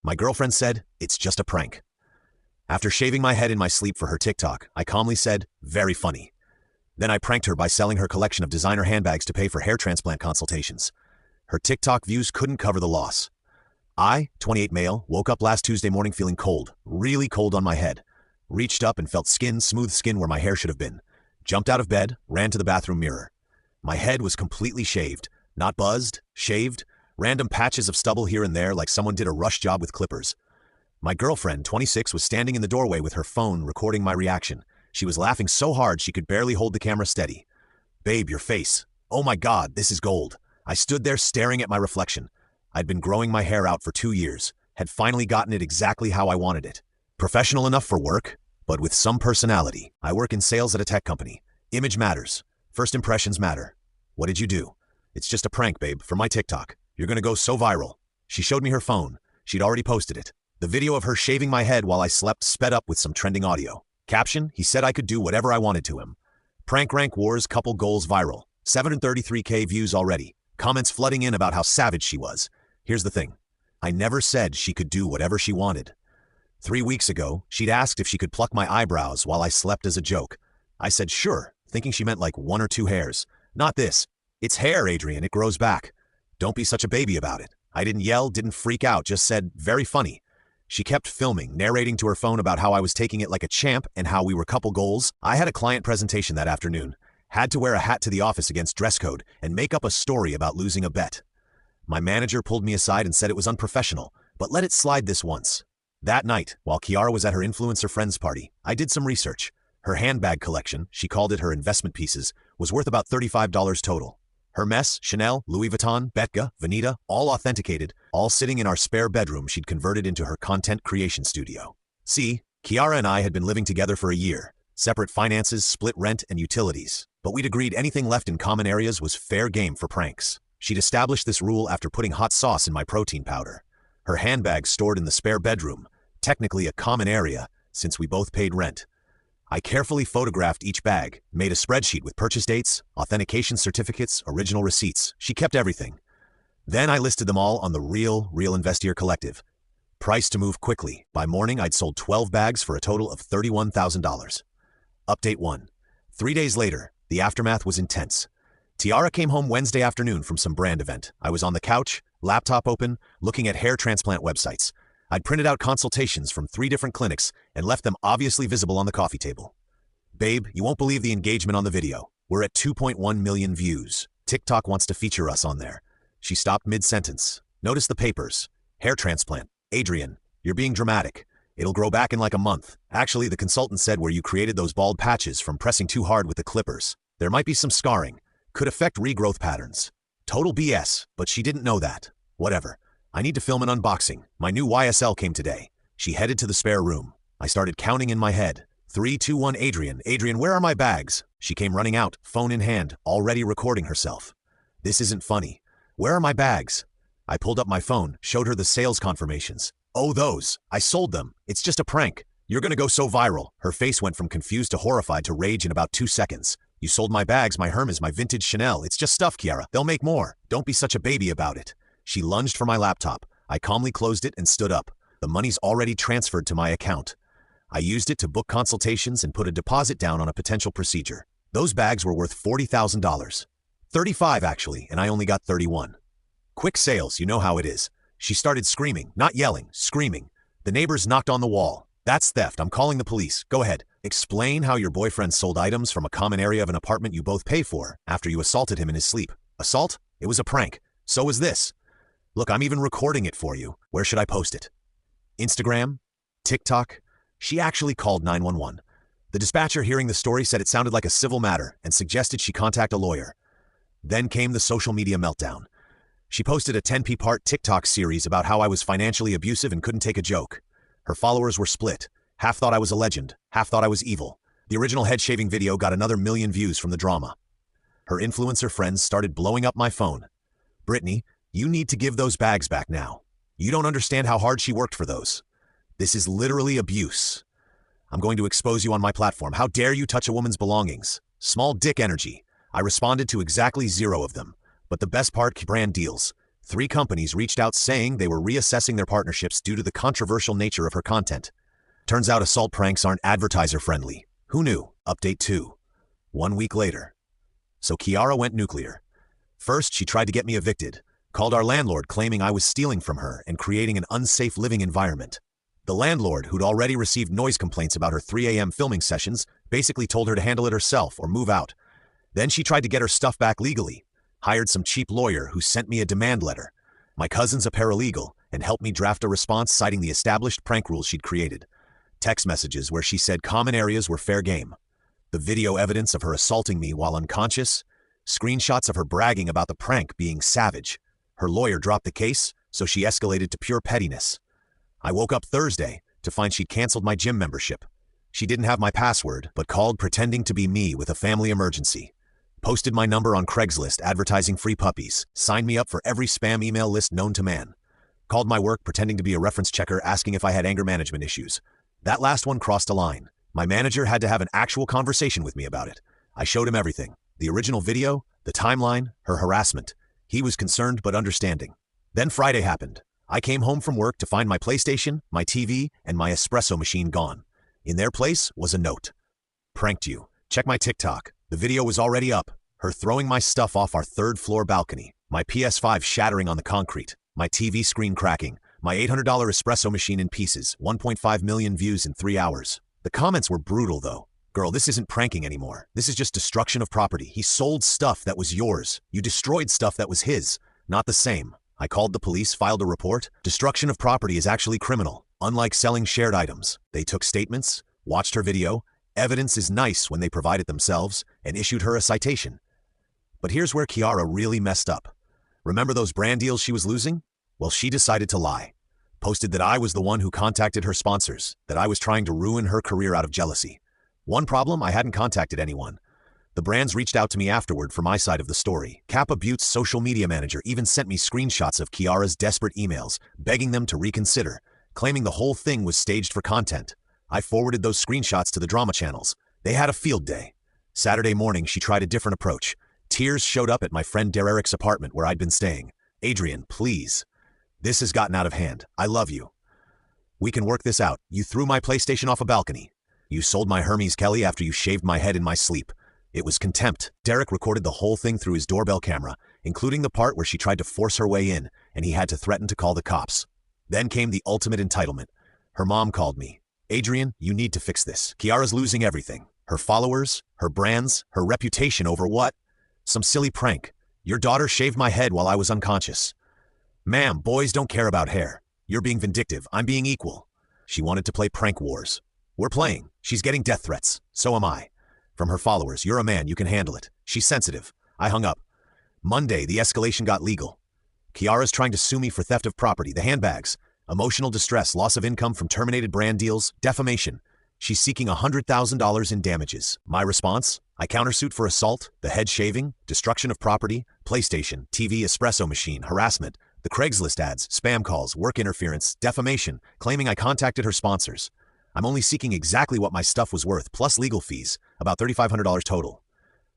My girlfriend said, "It's just a prank." After shaving my head in my sleep for her TikTok, I calmly said, "Very funny." Then I pranked her by selling her collection of designer handbags to pay for hair transplant consultations. Her TikTok views couldn't cover the loss. I, 28 male, woke up last Tuesday morning feeling cold, really cold on my head. Reached up and felt smooth skin where my hair should have been. Jumped out of bed, ran to the bathroom mirror. My head was completely shaved, not buzzed, shaved, random patches of stubble here and there like someone did a rush job with clippers. My girlfriend, 26, was standing in the doorway with her phone recording my reaction. She was laughing so hard she could barely hold the camera steady. "Babe, your face. Oh my God, this is gold." I stood there staring at my reflection. I'd been growing my hair out for 2 years, had finally gotten it exactly how I wanted it. Professional enough for work, but with some personality. I work in sales at a tech company. Image matters. First impressions matter. "What did you do?" "It's just a prank, babe, for my TikTok. You're gonna go so viral." She showed me her phone. She'd already posted it. The video of her shaving my head while I slept sped up with some trending audio. Caption, he said I could do whatever I wanted to him. Prank rank wars couple goals viral. 733K views already. Comments flooding in about how savage she was. Here's the thing. I never said she could do whatever she wanted. 3 weeks ago, she'd asked if she could pluck my eyebrows while I slept as a joke. I said sure, thinking she meant like 1 or 2 hairs. "Not this. It's hair, Adrian, it grows back. Don't be such a baby about it." I didn't yell, didn't freak out, just said, "Very funny." She kept filming, narrating to her phone about how I was taking it like a champ and how we were couple goals. I had a client presentation that afternoon. Had to wear a hat to the office against dress code and make up a story about losing a bet. My manager pulled me aside and said it was unprofessional, but let it slide this once. That night, while Kiara was at her influencer friend's party, I did some research. Her handbag collection, she called it her investment pieces, was worth about $35 total. Hermes, Chanel, Louis Vuitton, Betka, Veneta, all authenticated, all sitting in our spare bedroom she'd converted into her content creation studio. See, Kiara and I had been living together for a year. Separate finances, split rent, and utilities. But we'd agreed anything left in common areas was fair game for pranks. She'd established this rule after putting hot sauce in my protein powder. Her handbag stored in the spare bedroom, technically a common area, since we both paid rent. I carefully photographed each bag, made a spreadsheet with purchase dates, authentication certificates, original receipts. She kept everything. Then I listed them all on the Real Investier Collective. Priced to move quickly. By morning, I'd sold 12 bags for a total of $31,000. Update 1. 3 days later, the aftermath was intense. Tiara came home Wednesday afternoon from some brand event. I was on the couch, laptop open, looking at hair transplant websites. I'd printed out consultations from 3 different clinics and left them obviously visible on the coffee table. "Babe, you won't believe the engagement on the video. We're at 2.1 million views. TikTok wants to feature us on there." She stopped mid-sentence. "Notice the papers. Hair transplant. Adrian, you're being dramatic. It'll grow back in like a month. Actually, the consultant said where you created those bald patches from pressing too hard with the clippers. There might be some scarring. Could affect regrowth patterns." Total BS, but she didn't know that. Whatever. I need to film an unboxing. My new YSL came today. She headed to the spare room. I started counting in my head. 3, 2, 1, Adrian. "Adrian, where are my bags?" She came running out, phone in hand, already recording herself. "This isn't funny. Where are my bags?" I pulled up my phone, showed her the sales confirmations. "Oh, those. I sold them. It's just a prank. You're gonna go so viral." Her face went from confused to horrified to rage in about 2 seconds. "You sold my bags, my Hermes, my vintage Chanel. It's just stuff, Kiara. They'll make more. Don't be such a baby about it." She lunged for my laptop. I calmly closed it and stood up. The money's already transferred to my account. I used it to book consultations and put a deposit down on a potential procedure. Those bags were worth $40,000. 35 actually, and I only got 31. Quick sales, you know how it is. She started screaming, not yelling, screaming. The neighbors knocked on the wall. "That's theft. I'm calling the police. Go ahead. Explain how your boyfriend sold items from a common area of an apartment you both pay for after you assaulted him in his sleep." "Assault? It was a prank. So was this. Look, I'm even recording it for you. Where should I post it? Instagram? TikTok?" She actually called 911. The dispatcher hearing the story said it sounded like a civil matter and suggested she contact a lawyer. Then came the social media meltdown. She posted a 10-part TikTok series about how I was financially abusive and couldn't take a joke. Her followers were split. Half thought I was a legend, half thought I was evil. The original head-shaving video got another 1 million views from the drama. Her influencer friends started blowing up my phone. "Brittany, you need to give those bags back now. You don't understand how hard she worked for those. This is literally abuse. I'm going to expose you on my platform. How dare you touch a woman's belongings? Small dick energy." I responded to exactly 0 of them. But the best part, brand deals. 3 companies reached out saying they were reassessing their partnerships due to the controversial nature of her content. Turns out assault pranks aren't advertiser-friendly. Who knew? Update 2. 1 week later. So Kiara went nuclear. First, she tried to get me evicted, called our landlord claiming I was stealing from her and creating an unsafe living environment. The landlord, who'd already received noise complaints about her 3 a.m. filming sessions, basically told her to handle it herself or move out. Then she tried to get her stuff back legally, hired some cheap lawyer who sent me a demand letter. My cousin's a paralegal and helped me draft a response citing the established prank rules she'd created. Text messages where she said common areas were fair game. The video evidence of her assaulting me while unconscious. Screenshots of her bragging about the prank being savage. Her lawyer dropped the case, so she escalated to pure pettiness. I woke up Thursday to find she'd canceled my gym membership. She didn't have my password, but called pretending to be me with a family emergency. Posted my number on Craigslist advertising free puppies. Signed me up for every spam email list known to man. Called my work pretending to be a reference checker asking if I had anger management issues. That last one crossed a line. My manager had to have an actual conversation with me about it. I showed him everything. The original video, the timeline, her harassment. He was concerned but understanding. Then Friday happened. I came home from work to find my PlayStation, my TV, and my espresso machine gone. In their place was a note. Pranked you. Check my TikTok. The video was already up. Her throwing my stuff off our 3rd floor balcony. My PS5 shattering on the concrete. My TV screen cracking. My $800 espresso machine in pieces. 1.5 million views in 3 hours. The comments were brutal though. Girl, this isn't pranking anymore. This is just destruction of property. He sold stuff that was yours. You destroyed stuff that was his. Not the same. I called the police, filed a report. Destruction of property is actually criminal. Unlike selling shared items. They took statements, watched her video. Evidence is nice when they provide it themselves, and issued her a citation. But here's where Kiara really messed up. Remember those brand deals she was losing? Well, she decided to lie. Posted that I was the one who contacted her sponsors, that I was trying to ruin her career out of jealousy. One problem, I hadn't contacted anyone. The brands reached out to me afterward for my side of the story. Kappa Butte's social media manager even sent me screenshots of Kiara's desperate emails, begging them to reconsider, claiming the whole thing was staged for content. I forwarded those screenshots to the drama channels. They had a field day. Saturday morning, she tried a different approach. Tears showed up at my friend Derek's apartment where I'd been staying. Adrian, please. This has gotten out of hand. I love you. We can work this out. You threw my PlayStation off a balcony. You sold my Hermes Qley after you shaved my head in my sleep. It was contempt. Derek recorded the whole thing through his doorbell camera, including the part where she tried to force her way in, and he had to threaten to call the cops. Then came the ultimate entitlement. Her mom called me. Adrian, you need to fix this. Kiara's losing everything. Her followers, her brands, her reputation over what? Some silly prank. Your daughter shaved my head while I was unconscious. Ma'am, boys don't care about hair. You're being vindictive. I'm being equal. She wanted to play prank wars. We're playing. She's getting death threats. So am I. From her followers, you're a man, you can handle it. She's sensitive. I hung up. Monday, the escalation got legal. Kiara's trying to sue me for theft of property, the handbags, emotional distress, loss of income from terminated brand deals, defamation. She's seeking $100,000 in damages. My response? I countersuit for assault, the head shaving, destruction of property, PlayStation, TV, espresso machine, harassment, the Craigslist ads, spam calls, work interference, defamation, claiming I contacted her sponsors. I'm only seeking exactly what my stuff was worth, plus legal fees, about $3,500 total.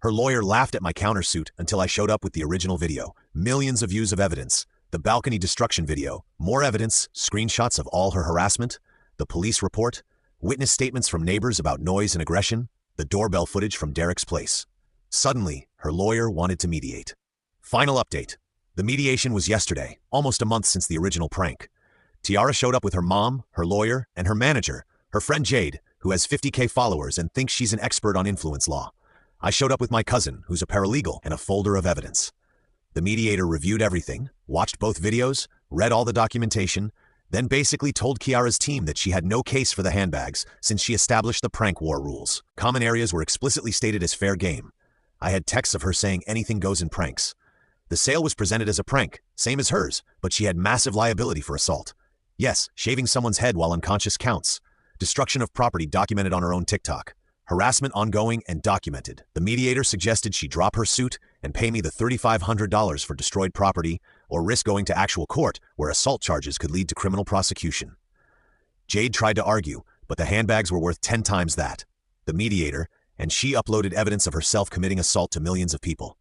Her lawyer laughed at my countersuit until I showed up with the original video. Millions of views of evidence. The balcony destruction video. More evidence, screenshots of all her harassment. The police report. Witness statements from neighbors about noise and aggression. The doorbell footage from Derek's place. Suddenly, her lawyer wanted to mediate. Final update. The mediation was yesterday, almost a month since the original prank. Tiara showed up with her mom, her lawyer, and her manager, her friend Jade, who has 50K followers and thinks she's an expert on influence law. I showed up with my cousin, who's a paralegal, and a folder of evidence. The mediator reviewed everything, watched both videos, read all the documentation, then basically told Kiara's team that she had no case for the handbags since she established the prank war rules. Common areas were explicitly stated as fair game. I had texts of her saying anything goes in pranks. The sale was presented as a prank, same as hers, but she had massive liability for assault. Yes, shaving someone's head while unconscious counts. Destruction of property documented on her own TikTok. Harassment ongoing and documented. The mediator suggested she drop her suit and pay me the $3,500 for destroyed property or risk going to actual court where assault charges could lead to criminal prosecution. Jade tried to argue, but the handbags were worth 10 times that. The mediator, and she uploaded evidence of herself committing assault to millions of people.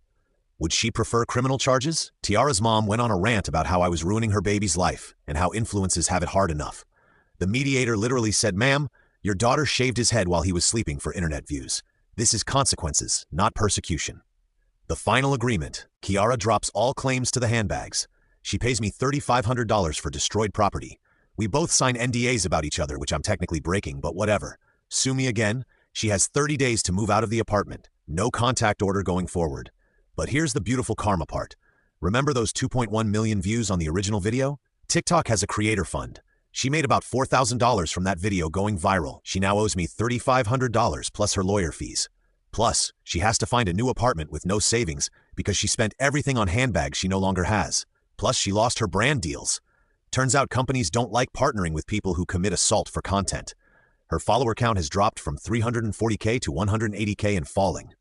Would she prefer criminal charges? Tiara's mom went on a rant about how I was ruining her baby's life and how influencers have it hard enough. The mediator literally said, "Ma'am, your daughter shaved his head while he was sleeping for internet views. This is consequences, not persecution." The final agreement. Kiara drops all claims to the handbags. She pays me $3,500 for destroyed property. We both sign NDAs about each other, which I'm technically breaking, but whatever. Sue me again. She has 30 days to move out of the apartment. No contact order going forward. But here's the beautiful karma part. Remember those 2.1 million views on the original video? TikTok has a creator fund. She made about $4,000 from that video going viral. She now owes me $3,500 plus her lawyer fees. Plus, she has to find a new apartment with no savings because she spent everything on handbags she no longer has. Plus, she lost her brand deals. Turns out companies don't like partnering with people who commit assault for content. Her follower count has dropped from 340K to 180K and falling.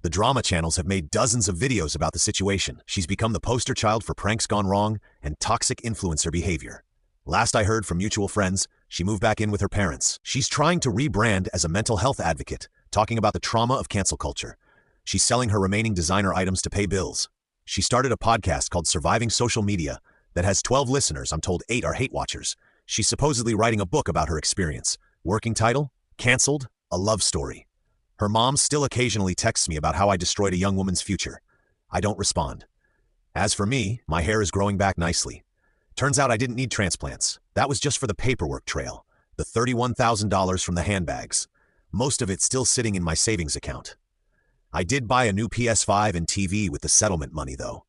The drama channels have made dozens of videos about the situation. She's become the poster child for pranks gone wrong and toxic influencer behavior. Last I heard from mutual friends, she moved back in with her parents. She's trying to rebrand as a mental health advocate, talking about the trauma of cancel culture. She's selling her remaining designer items to pay bills. She started a podcast called Surviving Social Media that has 12 listeners. I'm told 8 are hate watchers. She's supposedly writing a book about her experience. Working title? Cancelled? A love story. Her mom still occasionally texts me about how I destroyed a young woman's future. I don't respond. As for me, my hair is growing back nicely. Turns out I didn't need transplants. That was just for the paperwork trail. The $31,000 from the handbags. Most of it still sitting in my savings account. I did buy a new PS5 and TV with the settlement money though.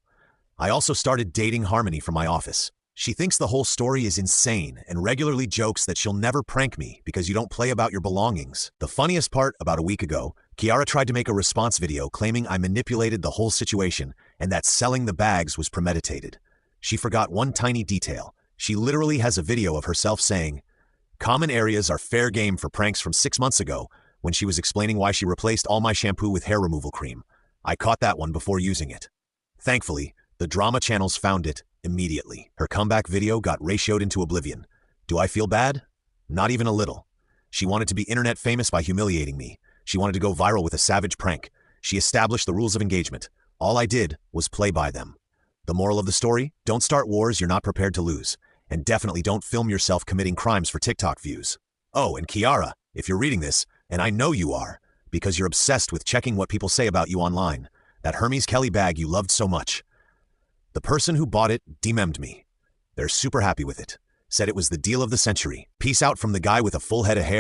I also started dating Harmony from my office. She thinks the whole story is insane and regularly jokes that she'll never prank me because you don't play about your belongings. The funniest part, about a week ago, Kiara tried to make a response video claiming I manipulated the whole situation and that selling the bags was premeditated. She forgot one tiny detail. She literally has a video of herself saying, "Common areas are fair game for pranks" from 6 months ago when she was explaining why she replaced all my shampoo with hair removal cream. I caught that one before using it. Thankfully, the drama channels found it immediately. Her comeback video got ratioed into oblivion. Do I feel bad? Not even a little. She wanted to be internet famous by humiliating me. She wanted to go viral with a savage prank. She established the rules of engagement. All I did was play by them. The moral of the story? Don't start wars you're not prepared to lose. And definitely don't film yourself committing crimes for TikTok views. Oh, and Kiara, if you're reading this, and I know you are, because you're obsessed with checking what people say about you online, that Hermes Qley bag you loved so much. The person who bought it DM'd me. They're super happy with it. Said it was the deal of the century. Peace out from the guy with a full head of hair.